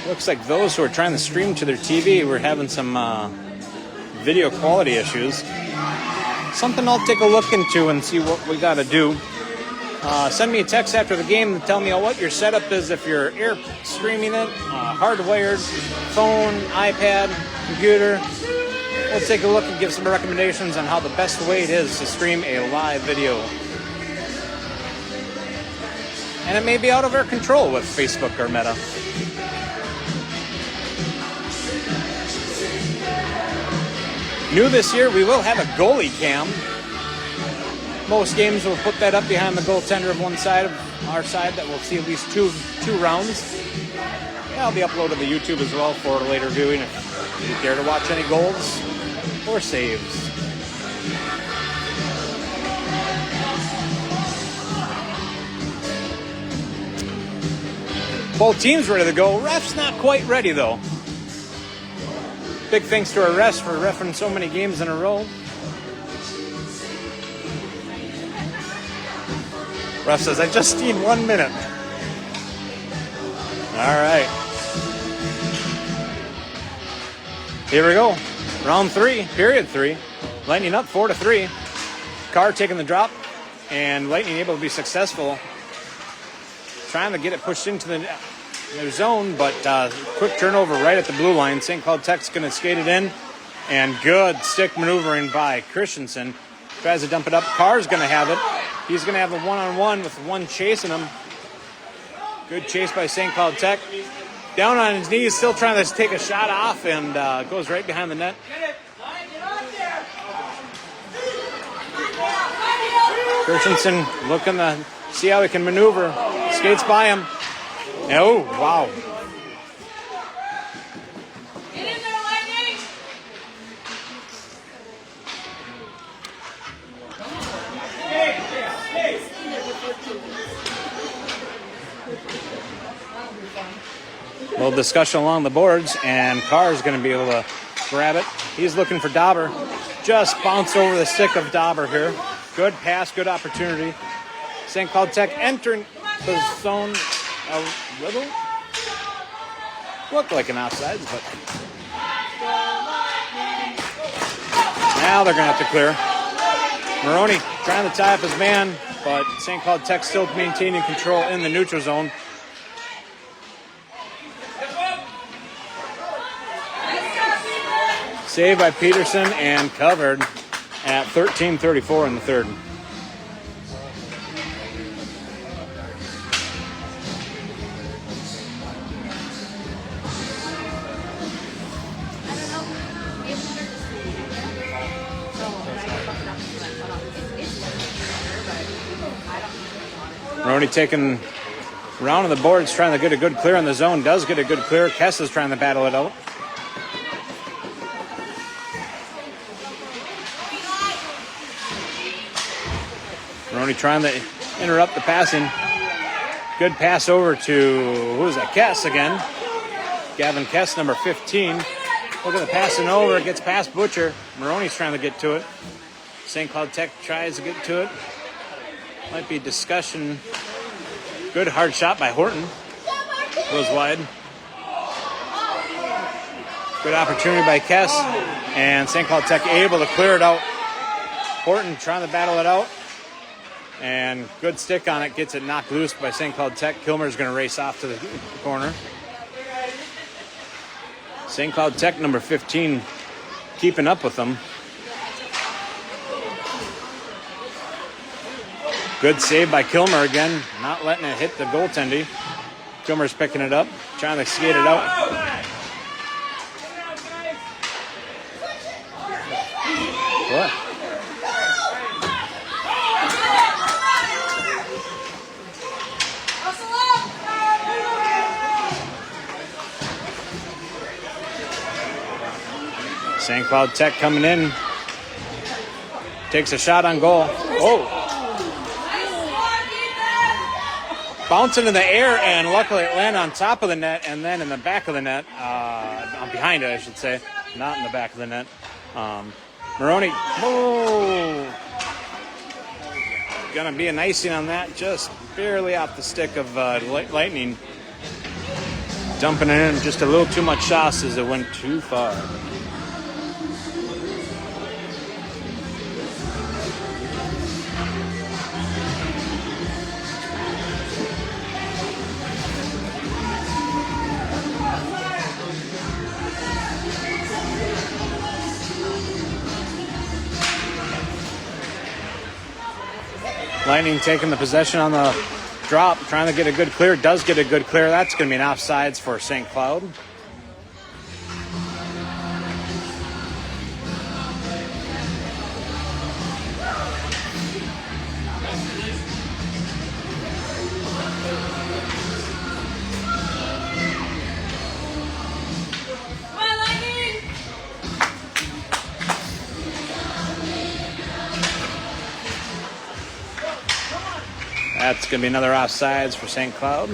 Looks like those who are trying to stream to their TV were having some video quality issues. Something I'll take a look into and see what we got to do. Send me a text after the game and tell me what your setup is if you're air streaming it, hardwired, phone, iPad, computer. We'll take a look and give some recommendations on how the best way it is to stream a live video. And it may be out of our control with Facebook or Meta. New this year, we will have a goalie cam. Most games will put that up behind the goaltender of one side of our side that we'll see at least two rounds. That'll be uploaded to YouTube as well for later viewing if you care to watch any goals or saves. Both teams ready to go. Ref's not quite ready though. Big thanks to our refs for reffing so many games in a row. Ref says, I just need 1 minute. All right. Here we go. Round 3, period 3. Lightning up 4-3. Carr taking the drop, and Lightning able to be successful. Trying to get it pushed into their zone, but quick turnover right at the blue line. St. Cloud Tech's going to skate it in, and good stick maneuvering by Christensen. Tries to dump it up. Carr's going to have it. He's going to have a one-on-one with one chasing him. Good chase by St. Cloud Tech. Down on his knees, still trying to take a shot off, and goes right behind the net. Christensen looking to see how he can maneuver. Skates by him. Oh, wow. Get in there, Lightning! A little discussion along the boards, and Carr is going to be able to grab it. He's looking for Dauber. Just bounced over the stick of Dauber here. Good pass, good opportunity. St. Cloud Tech entering the zone a little. Looked like an offsides, but now they're going to have to clear. Moroni trying to tie up his man, but St. Cloud Tech still maintaining control in the neutral zone. Saved by Peterson and covered at 13:34 in the third. Moroni taking round of the boards, trying to get a good clear on the zone. Does get a good clear. Kes is trying to battle it out. Moroni trying to interrupt the passing. Good pass over to, who is that? Kes again. Gavin Kes, number 15. Look at the passing over. Gets past Butcher. Moroni's trying to get to it. St. Cloud Tech tries to get to it. Might be discussion. Good hard shot by Horton. Goes wide. Good opportunity by Kes. And St. Cloud Tech able to clear it out. Horton trying to battle it out. And good stick on it. Gets it knocked loose by St. Cloud Tech. Kilmer's going to race off to the corner. St. Cloud Tech, number 15, keeping up with them. Good save by Kilmer again, not letting it hit the goaltender. Kilmer's picking it up, trying to skate it out. What? St. Cloud Tech coming in. Takes a shot on goal. Oh! Bouncing in the air, and luckily it landed on top of the net and then in the back of the net. Behind it, I should say. Not in the back of the net. Moroni. Oh! Gonna be an icing on that. Just barely off the stick of Lightning. Dumping it in. Just a little too much sauce as it went too far. Lightning taking the possession on the drop, trying to get a good clear. Does get a good clear. That's going to be an offsides for St. Cloud. That's going to be another offsides for St. Cloud.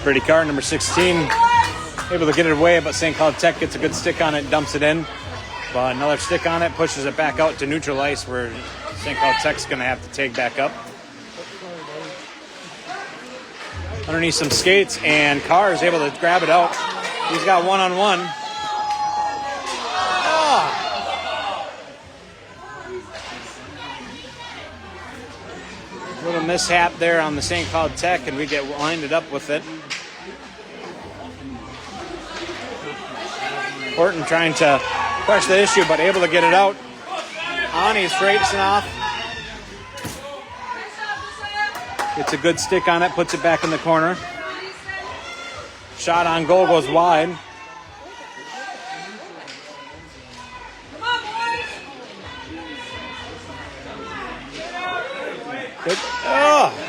Brady Carr, number 16, able to get it away, but St. Cloud Tech gets a good stick on it, dumps it in. But another stick on it, pushes it back out to neutral ice where St. Cloud Tech's going to have to take back up. Underneath some skates, and Carr is able to grab it out. He's got one-on-one. Oh. Little mishap there on the St. Cloud Tech, and we get winded up with it. Horton trying to push the issue, but able to get it out. Ani's racing off. Gets a good stick on it, puts it back in the corner. Shot on goal goes wide. Good. Oh!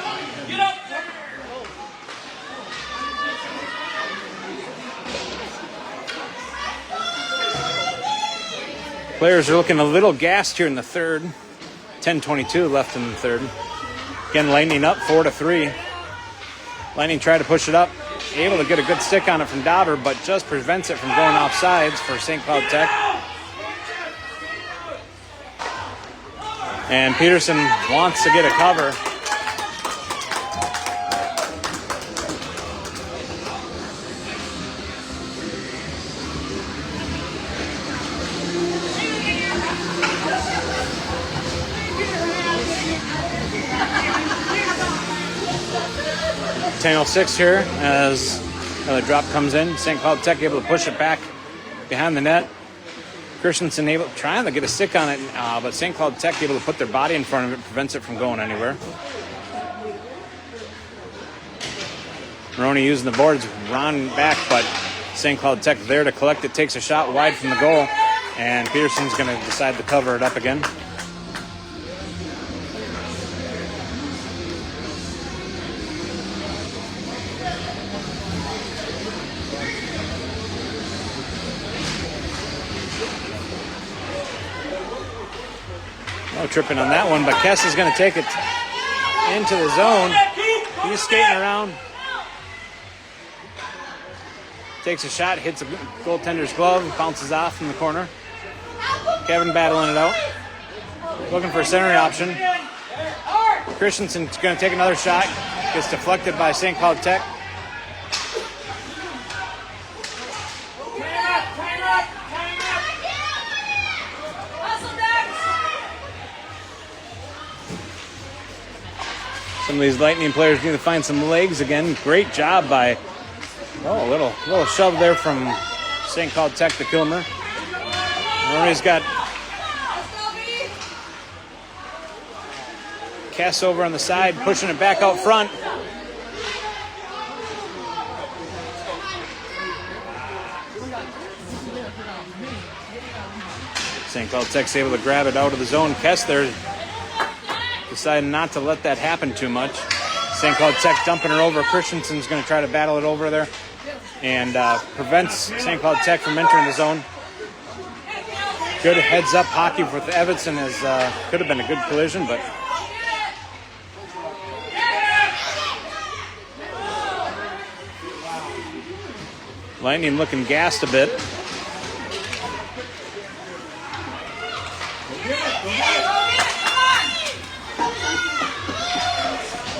Players are looking a little gassed here in the third. 10:22 left in the third. Again, Lightning up 4-3. Lightning tried to push it up. Able to get a good stick on it from Dauber, but just prevents it from going off sides for St. Cloud Tech. And Peterson wants to get a cover. 10:06 here as another drop comes in. St. Cloud Tech able to push it back behind the net. Christensen trying to get a stick on it, but St. Cloud Tech able to put their body in front of it, prevents it from going anywhere. Moroni using the boards, run back, but St. Cloud Tech there to collect it, takes a shot wide from the goal, and Peterson's going to decide to cover it up again. No tripping on that one, but Kes is going to take it into the zone. He's skating around. Takes a shot, hits a goaltender's glove, bounces off in the corner. Kevin battling it out. Looking for a centering option. Christensen's going to take another shot. Gets deflected by St. Cloud Tech. Some of these Lightning players need to find some legs again. Great job by, a little shove there from St. Cloud Tech to Kilmer. Moroni's got Kes over on the side, pushing it back out front. St. Cloud Tech's able to grab it out of the zone. Kes there decided not to let that happen too much. St. Cloud Tech dumping her over. Christensen's going to try to battle it over there and prevents St. Cloud Tech from entering the zone. Good heads-up hockey with Evanson. Could have been a good collision, but Lightning looking gassed a bit.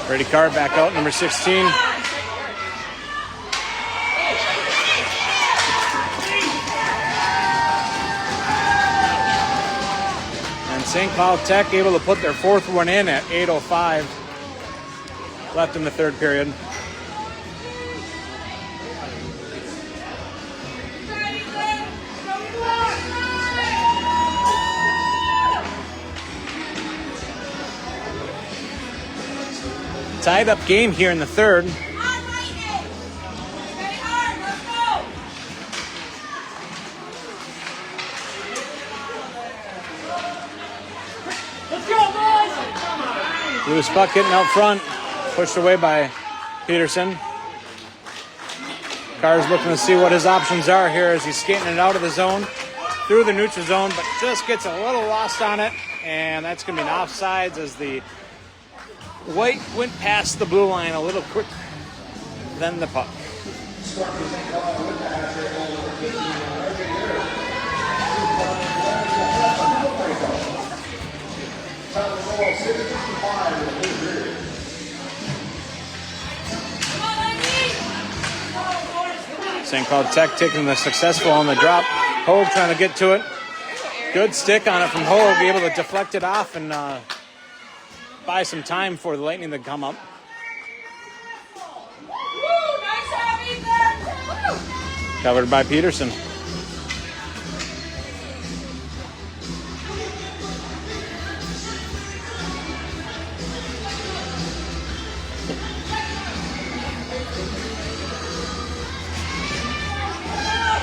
Brady Carr back out, number 16. And St. Cloud Tech able to put their fourth one in at 8:05 left in the third period. Tied up game here in the third. Loose puck getting out front, pushed away by Peterson. Carr's looking to see what his options are here as he's skating it out of the zone, through the neutral zone, but just gets a little lost on it, and that's going to be an offsides as the white went past the blue line a little quicker than the puck. St. Cloud Tech taking the successful on the drop. Hogue trying to get to it. Good stick on it from Hogue, able to deflect it off and buy some time for the Lightning to come up. Covered by Peterson.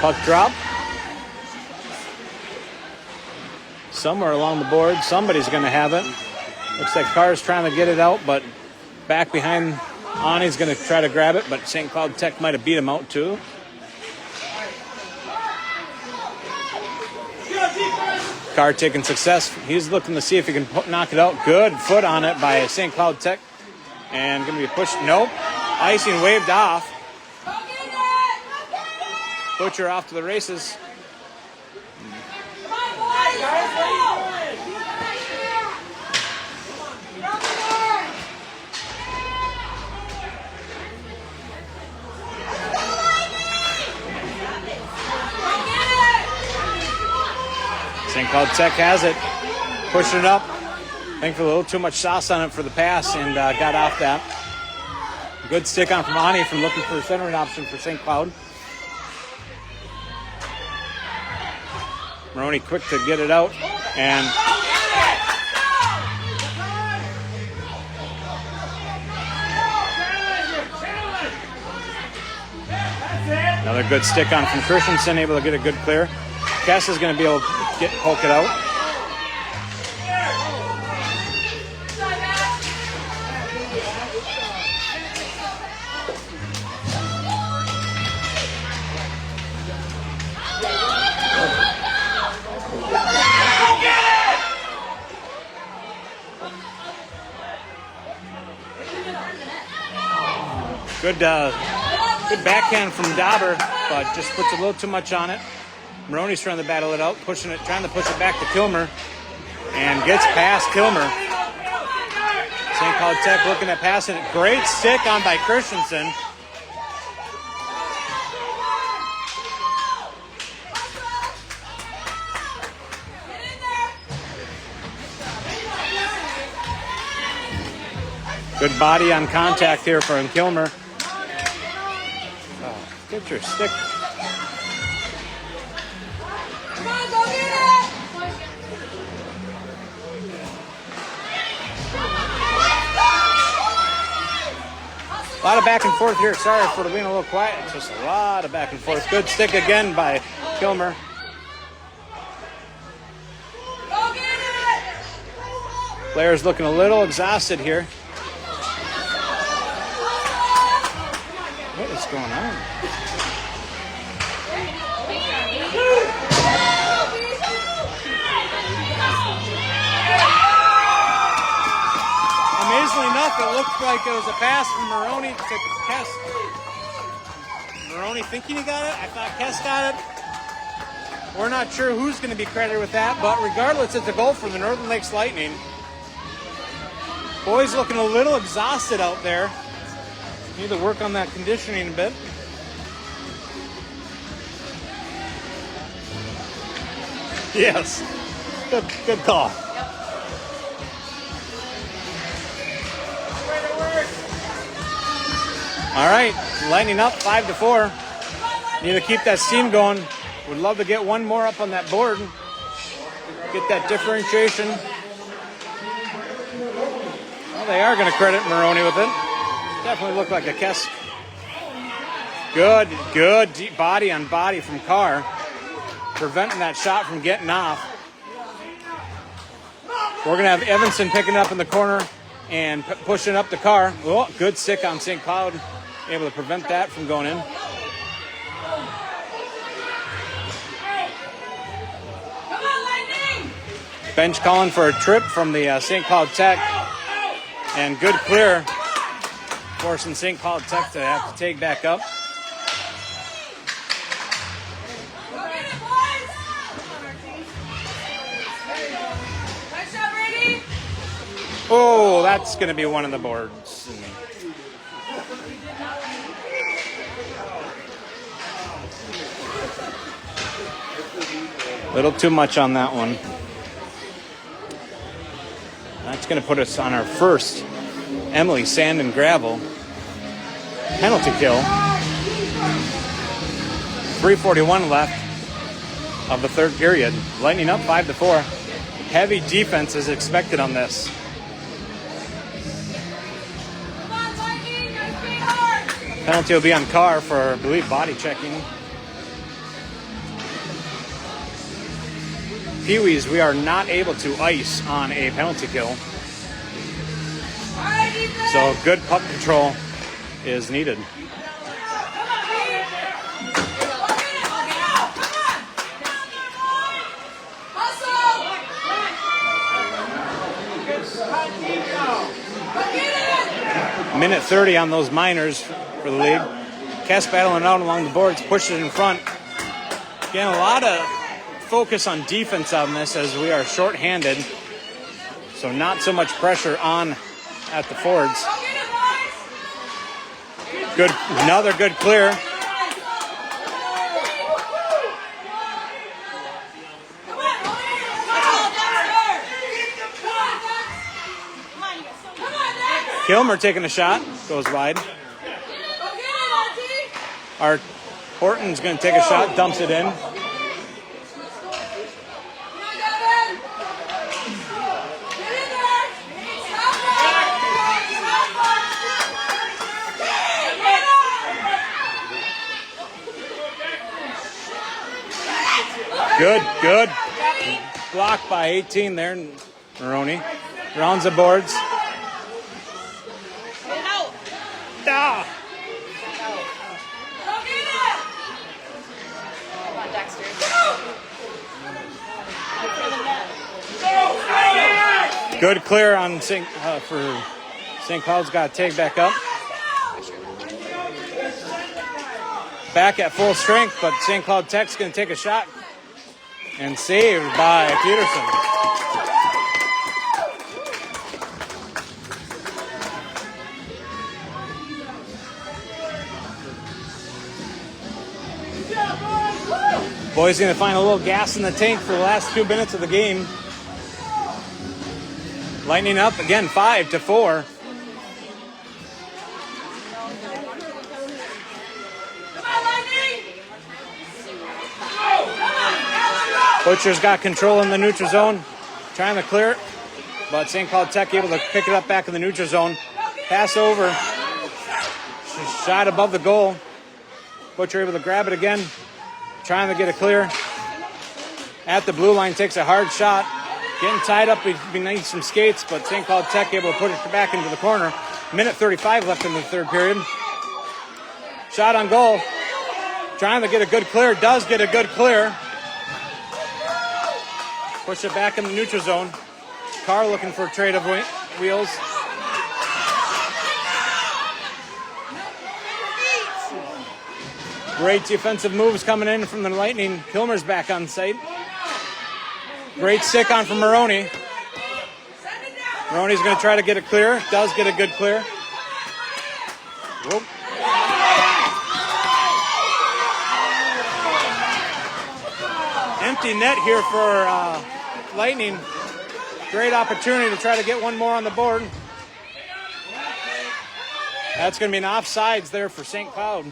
Puck drop. Somewhere along the board, somebody's going to have it. Looks like Carr's trying to get it out, but back behind Ani's going to try to grab it, but St. Cloud Tech might have beat him out too. Carr taking success. He's looking to see if he can knock it out. Good foot on it by St. Cloud Tech. And going to be pushed. Nope. Icing waved off. Butcher off to the races. St. Cloud Tech has it, pushing it up. I think for a little too much sauce on it for the pass and got off that. Good stick on from Ani from looking for a centering option for St. Cloud. Moroni quick to get it out, and another good stick on from Christensen, able to get a good clear. Kes is going to be able to poke it out. Good backhand from Dauber, but just puts a little too much on it. Moroni's trying to battle it out, trying to push it back to Kilmer, and gets past Kilmer. St. Cloud Tech looking at passing it. Great stick on by Christensen. Good body on contact here from Kilmer. Oh, get your stick. Come on, go get it! A lot of back and forth here. Sorry for being a little quiet. It's just a lot of back and forth. Good stick again by Kilmer. Go get it! Player's looking a little exhausted here. What is going on? Amazingly enough, it looked like it was a pass from Moroni to Kes. Moroni thinking he got it. I thought Kes got it. We're not sure who's going to be credited with that, but regardless, it's a goal for the Northern Lakes Lightning. Boys looking a little exhausted out there. Need to work on that conditioning a bit. Yes. Good call. All right, Lightning up 5-4. Need to keep that steam going. Would love to get one more up on that board. Get that differentiation. Well, they are going to credit Moroni with it. Definitely looked like a Kes. Good deep body on body from Carr. Preventing that shot from getting off. We're going to have Evanson picking up in the corner and pushing up the Carr. Oh, good stick on St. Cloud. Able to prevent that from going in. Come on, Lightning! Bench calling for a trip from the St. Cloud Tech. And good clear. Forcing St. Cloud Tech to have to take back up. Go get it, boys! Nice shot, Brady! Oh, that's going to be one of the boards. A little too much on that one. That's going to put us on our first Emily Sand and Gravel penalty kill. 3:41 left of the third period. Lightning up 5-4. Heavy defense is expected on this. Come on, Lightning! Nice big hard! Penalty will be on Carr for, I believe, body checking. Pee-wees, we are not able to ice on a penalty kill. All right, defense! So good puck control is needed. Come on, Brady! Go get it! Come on! Hustle! Go get it! Minute 30 on those minors for the league. Kes battling out along the boards, pushes it in front. Again, a lot of focus on defense on this as we are shorthanded. So not so much pressure on at the forwards. Go get it, boys! Good, another good clear. Come on, Come on, next! Kilmer taking a shot, goes wide. Art Horton's going to take a shot, dumps it in. Come on, Gavin. Get in there. Stop Good, good. Blocked by 18 there, Moroni. Rounds the boards. Get it out. Ah. Go get it. Come on, Dexter. Look for the net. Good clear on for St. Cloud's got to take back up. Back at full strength, but St. Cloud Tech's going to take a shot. And saved by Peterson. Boys going to find a little gas in the tank for the last 2 minutes of the game. Lightning up again, 5-4. Butcher's got control in the neutral zone, trying to clear it, but St. Cloud Tech able to pick it up back in the neutral zone. Pass over, shot above the goal. Butcher able to grab it again, trying to get it clear. At the blue line, takes a hard shot. Getting tied up beneath some skates, but St. Cloud Tech able to put it back into the corner. Minute 35 left in the third period. Shot on goal, trying to get a good clear, does get a good clear. Push it back in the neutral zone. Carr looking for a trade of wheels. Great defensive moves coming in from the Lightning. Kilmer's back on site. Great stick on from Moroni. Moroni's going to try to get it clear. Does get a good clear. Whoop. Empty net here for Lightning. Great opportunity to try to get one more on the board. That's going to be an offsides there for St. Cloud.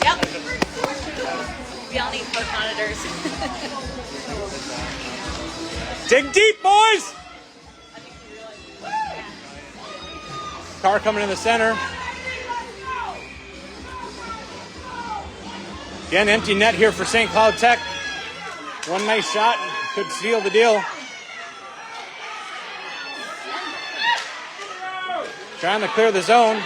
Yep. We all need court monitors. Dig deep, boys! Carr coming in the center. Again, empty net here for St. Cloud Tech. One nice shot could seal the deal. Trying to clear the zone.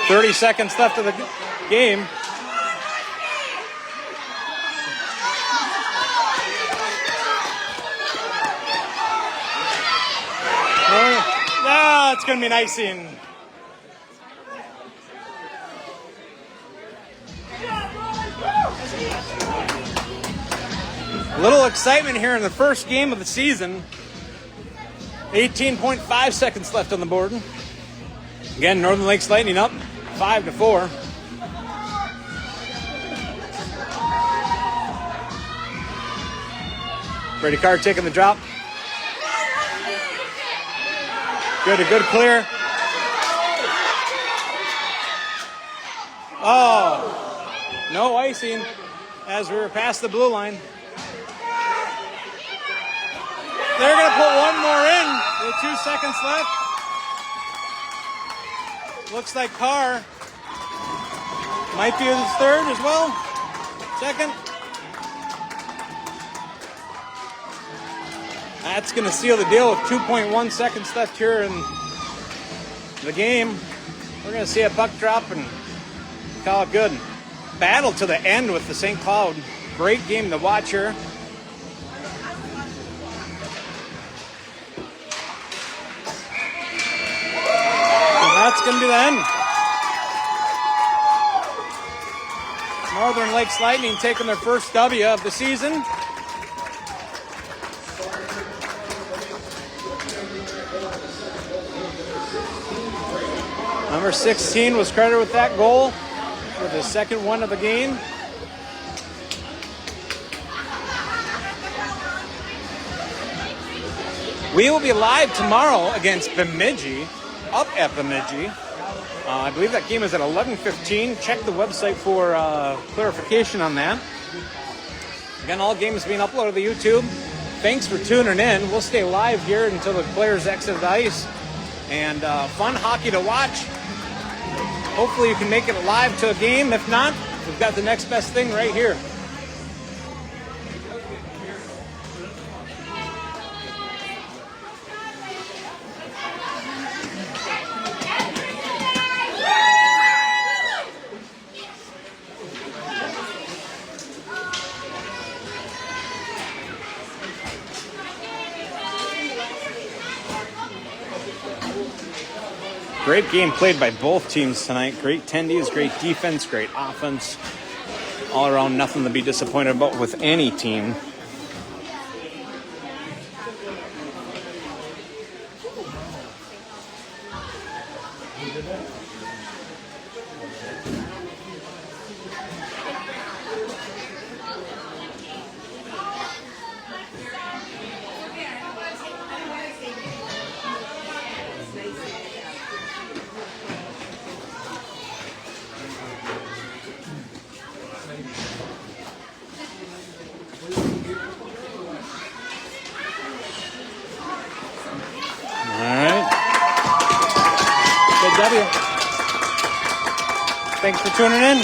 "30 seconds left of the game. It's going to be an icing. A little excitement here in the first game of the season. 18.5 seconds left on the board. Again, Northern Lakes Lightning up 5-4. Brady Carr taking the drop. Good, a good clear. Oh, no icing as we were past the blue line. They're going to put one more in with 2 seconds left. Looks like Carr might be his third as well. Second. That's going to seal the deal with 2.1 seconds left here in the game. We're going to see a puck drop and call it good. Battle to the end with the St. Cloud. Great game to watch here. And that's going to be the end. Northern Lakes Lightning taking their first W of the season. Number 16 was credited with that goal. with the second one of the game. We will be live tomorrow against Bemidji, up at Bemidji. I believe that game is at 11:15. Check the website for clarification on that. Again, all games being uploaded to YouTube. Thanks for tuning in. We'll stay live here until the players exit the ice. And fun hockey to watch. Hopefully you can make it live to a game. If not, we've got the next best thing right here. Great game played by both teams tonight. Great tendies, great defense, great offense. All around, nothing to be disappointed about with any team. W. Thanks for tuning in.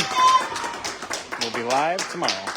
We'll be live tomorrow.